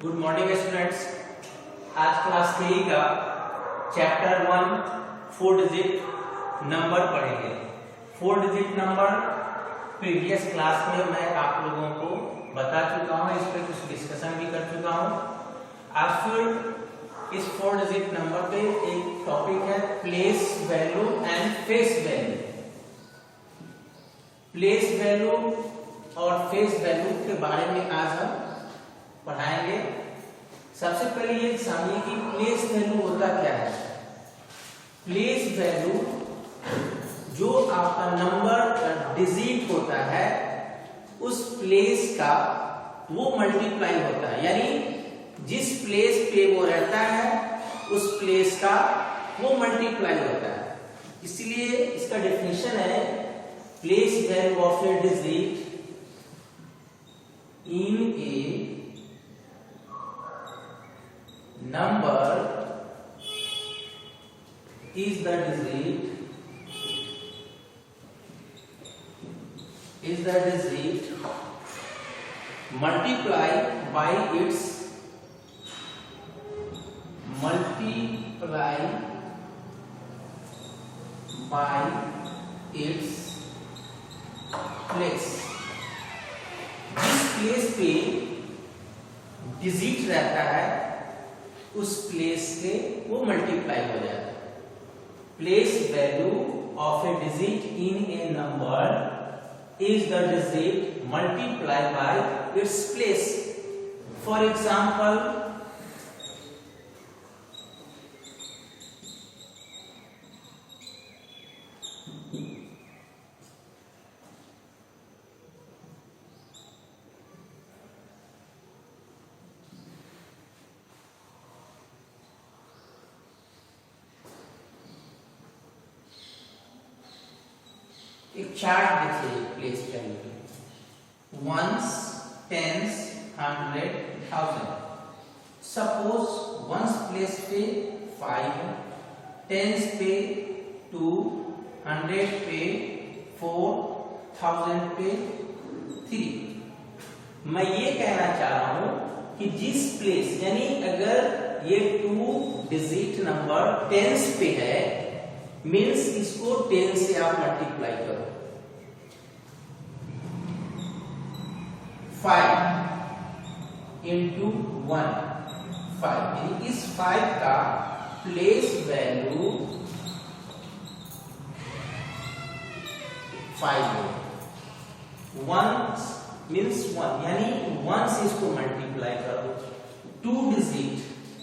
Good morning students. आज class 3 का chapter 1 4 digit number पढ़ेंगे। 4 डिजिट नंबर प्रीवियस क्लास में मैं आप लोगों को बता चुका हूं, इस पर कुछ डिस्कशन भी कर चुका हूं। आज फिर इस 4 डिजिट नंबर पे एक टॉपिक है place value and face value. Place value और फेस वैल्यू के बारे में आज हम पढ़ाएंगे। सबसे पहले ये जानिए कि प्लेस वैल्यू होता क्या है। प्लेस वैल्यू जो आपका नंबर डिजिट होता है उस प्लेस का वो मल्टीप्लाई होता है, यानी जिस प्लेस पे वो रहता है उस प्लेस का वो मल्टीप्लाई होता है। इसलिए इसका डेफिनेशन है place value of a digit in a number is the digit multiplied by its place। जिस प्लेस पे डिजिट रहता है उस प्लेस के वो मल्टीप्लाई हो जाता है। Place value of a digit in a number is the digit multiply by its place. For example एक चार्ट देखिए प्लेस वैल्यू पे, ones, tens, 100, 1000। Suppose ones place पे 5, टेंस पे 2, 100 पे 4, 1000 पे 3। मैं ये कहना चाह रहा हूं कि जिस प्लेस, यानी अगर ये 2 डिजिट नंबर टेंस पे है मीन्स इसको 10 से आप मल्टीप्लाई करो। 5 इंटू 1 5, यानी इस 5 का प्लेस वैल्यू 5 है। 1 मीन्स 1, यानी 1 से इसको मल्टीप्लाई करो। 2 डिजिट,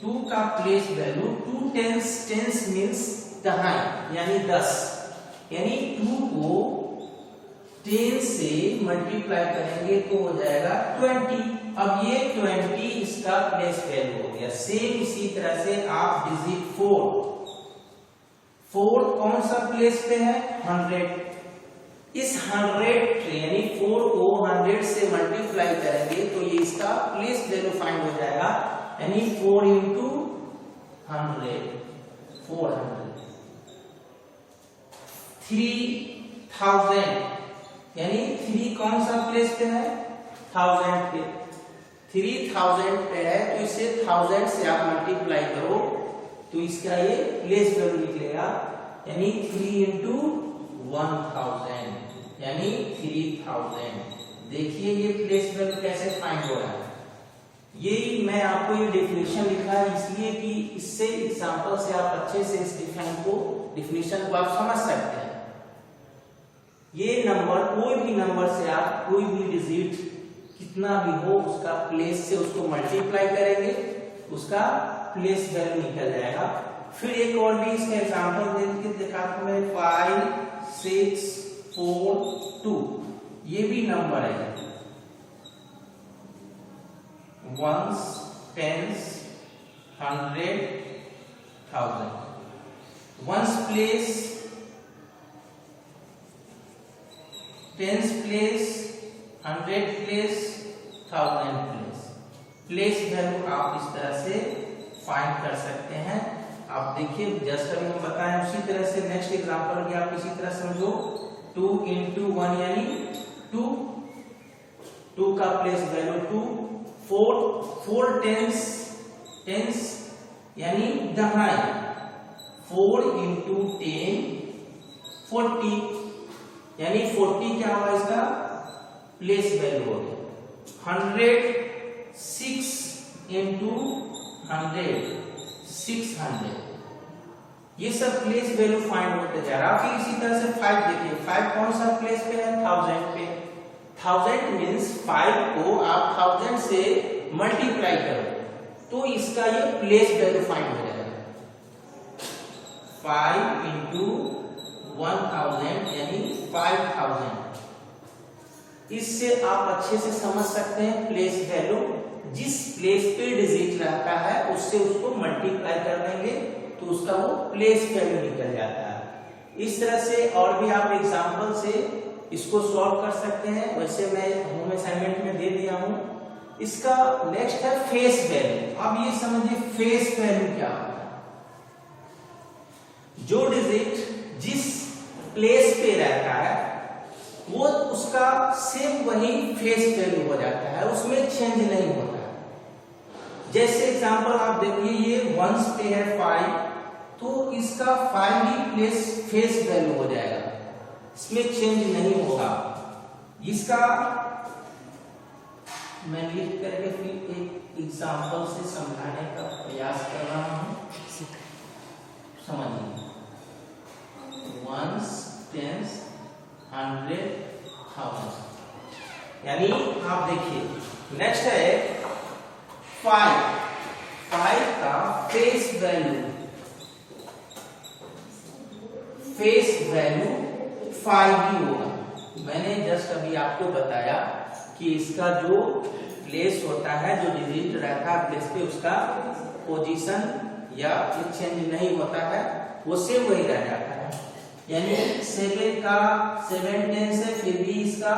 2 का place value 2 tens, tens means दहाई यानी 10, यानी 2 को 10 से मल्टीप्लाई करेंगे तो हो जाएगा 20। अब ये 20 इसका प्लेस वैल्यू हो गया। सेम इसी तरह से आप डिजिट 4 कौन सा प्लेस पे है? 100। इस 100 यानी 4 को 100 से मल्टीप्लाई करेंगे तो ये इसका प्लेस वैल्यू फाइंड हो जाएगा, यानी 4 इंटू 100 400। 3000 यानी 3 कौन सा प्लेस पे है? 1000 पे। 3000 पे है तो इसे 1000 से आप मल्टीप्लाई करो तो इसका ये प्लेस वैल्यू निकलेगा, यानी 3 इंटू 1000 यानी 3000। देखिए ये प्लेस वैल्यू कैसे फाइंड हो रहा है। ये मैं आपको ये डेफिनेशन लिखा है इसलिए कि इससे एग्जांपल से आप अच्छे से इस डिफिनेशन को आप समझ सकते हैं। ये नंबर, कोई भी नंबर से आप कोई भी डिजिट कितना भी हो उसका प्लेस से उसको मल्टीप्लाई करेंगे, उसका प्लेस वैल्यू निकल जाएगा। फिर एक और भी इसका एग्जांपल देके दिखाता हूं मैं। 5 6 4 2, ये भी नंबर है। Ones, tens, 100, 1000। Ones place, tens place, 100 place, 1000 place. Place value आप इस तरह से फाइंड कर सकते हैं। आप देखिए जस्ट अभी हम बताएं उसी तरह से नेक्स्ट एग्जांपल भी आप इसी तरह समझो। 2 इंटू 1 यानी 2 का प्लेस वैल्यू 2, फोर टेंस यानी दहाई, 4 into 10 40, यानी 40 क्या होगा इसका प्लेस वैल्यू हो गया। 100 6 into 100 600, ये सब प्लेस वैल्यू फाइंड होते जा रहा। फिर इसी तरह से 5 देखिए, 5 कौन सा प्लेस पे है 1000 पे। 1000 मीन्स 5 को आप 1000 से मल्टीप्लाई करो तो इसका ये प्लेस वैल्यू फाइंड हो जाएगा। 5 into 1000 यानी 5000। इससे आप अच्छे से समझ सकते हैं प्लेस वैल्यू, जिस प्लेस पे डिजिट रहता है उससे उसको मल्टीप्लाई कर देंगे तो उसका वो प्लेस वैल्यू निकल जाता है। इस तरह से और भी आप एग्जांपल से इसको सॉल्व कर सकते हैं। वैसे मैं होम असाइनमेंट में दे दिया हूं। इसका नेक्स्ट है फेस वैल्यू। अब ये समझिए फेस वैल्यू क्या होता है। जो डिजिट जिस प्लेस पे रहता है वो उसका सेम वही फेस वैल्यू हो जाता है, उसमें चेंज नहीं होता है। जैसे एग्जांपल आप देखिए, ये वंस पे है 5 तो इसका 5 ही प्लेस फेस वैल्यू हो जाएगा, इसमें चेंज नहीं होगा। इसका मैं लिख करके फिर एक एग्जांपल से समझाने का प्रयास कर रहा हूं, समझिए। 1 10 100 1000, यानी आप देखिए नेक्स्ट है 5 का फेस वैल्यू 5 ही होगा। मैंने जस्ट अभी आपको बताया कि इसका जो प्लेस होता है, जो डिजिट रहता है प्लेस पे, उसका पोजीशन या चेंज नहीं होता है, वो सेम वही रह जाता है। यानी 7 का 7 10 से फिर भी इसका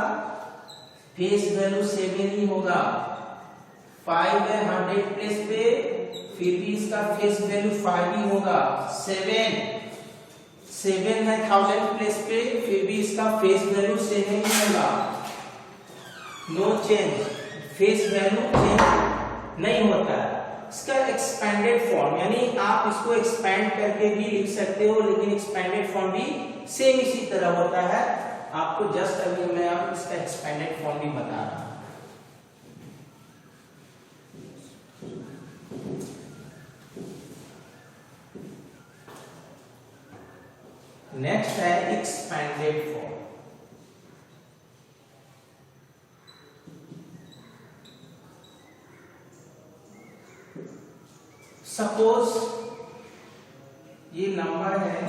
फेस वैल्यू 7 ही होगा। 5 है 100 प्लेस पे, फिर भी इसका फेस वैल्यू 5 ही होगा। 7 है 1000 प्लेस पे, फिर भी इसका फेस वैल्यू 7 ही होगा। No change, face value change नहीं होता है। इसका एक्सपेंडेड फॉर्म, यानी आप इसको एक्सपेंड करके भी लिख सकते हो, लेकिन एक्सपेंडेड फॉर्म भी सेम इसी तरह होता है। आपको जस्ट अभी मैं आप इसका एक्सपेंडेड फॉर्म भी बता रहा हूं। नेक्स्ट है एक्सपेंडेड फॉर्म। सपोज ये नंबर है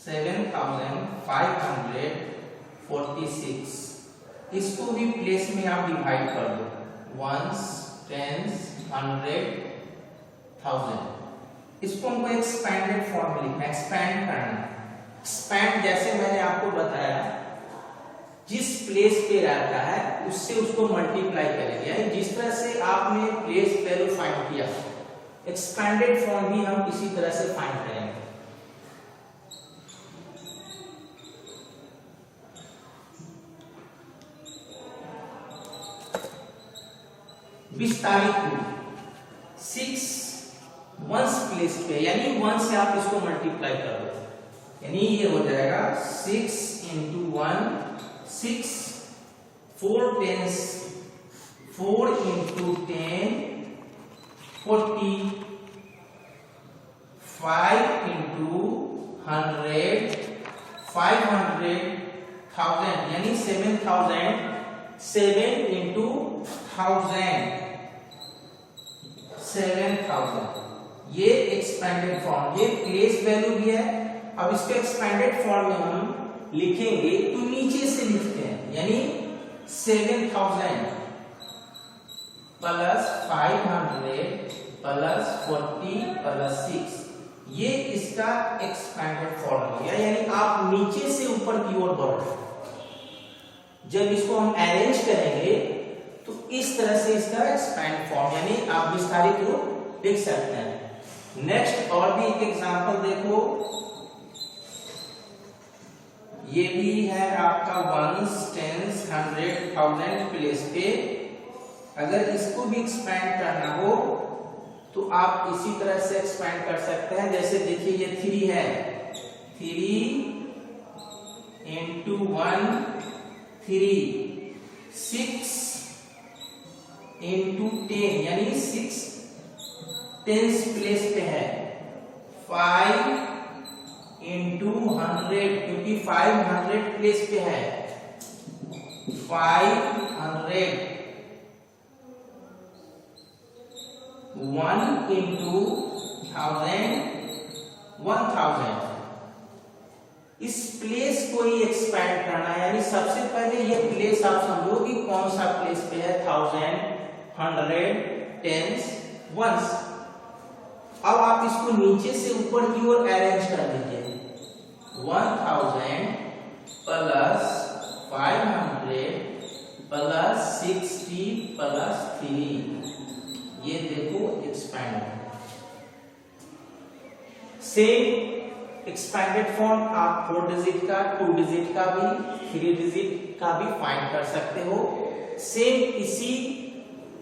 7546, इसको भी प्लेस में आप डिवाइड कर दो, 1 10 100 1000। इसको हमको एक्सपेंडेड फॉर्म में लिखना है, एक्सपेंड करना। एक्सपेंड जैसे मैंने आपको बताया, जिस प्लेस पे रहता है उससे उसको मल्टीप्लाई करेंगे। यानी जिस तरह से आपने प्लेस वैल्यू फाइंड किया, एक्सपेंडेड फॉर्म भी हम इसी तरह से फाइंड करेंगे। विस्तारित रूप 6 वंस प्लेस पे, यानी 1 से आप इसको मल्टीप्लाई कर दो, यानी ये हो जाएगा 6 into 1 6, 4 10 4 into 10 40, 5 into 100 500 1000, यानी 7000, 7 into 1000 7000। ये एक्सपेंडेड फॉर्म, ये प्लेस वैल्यू भी है। अब इसको एक्सपेंडेड फॉर्म में हम लिखेंगे तो नीचे से लिखते हैं, यानी 7000 प्लस 500 प्लस 40 प्लस 6, ये इसका एक्सपेंडेड फॉर्म हो गया। यानी आप नीचे से ऊपर की ओर बढ़ो। जब इसको हम अरेंज करेंगे तो इस तरह से इसका एक्सपेंड फॉर्म, यानी आप विस्तारित रूप लिख सकते हैं। नेक्स्ट और भी एक एग्जांपल देखो, ये भी है आपका 1 10 100 1000 प्लेस पे, अगर इसको भी एक्सपेंड करना हो तो आप इसी तरह से एक्सपेंड कर सकते हैं। जैसे देखिए ये 3 है, 3 into 1 3, 6 into 10 यानी 6 टेंस प्लेस पे है, 5 into 100 क्योंकि 500 प्लेस पे है, 500, 1 into 1000 1000। इस प्लेस को ही एक्सपैंड करना है, यानी सबसे पहले ये प्लेस आप समझो कि कौन सा प्लेस पे है, 1000, 100, टेंस, वंस। अब आप इसको नीचे से ऊपर की ओर अरेंज कर दीजिए, 1000 प्लस 500 प्लस 60 प्लस 3, ये देखो एक्सपैंड। सेम एक्सपैंडेड फॉर्म आप 4 डिजिट का, 2 डिजिट का भी, 3 डिजिट का भी फाइंड कर सकते हो। सेम इसी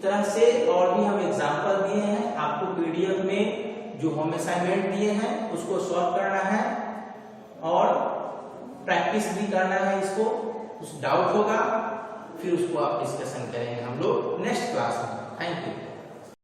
तरह से और भी हम एग्जांपल दिए हैं, आपको पीडीएफ में जो होम असाइनमेंट दिए हैं उसको सॉल्व करना है और प्रैक्टिस भी करना है। इसको कुछ डाउट होगा फिर उसको आप डिस्कशन करेंगे हम लोग नेक्स्ट क्लास में। Thank you.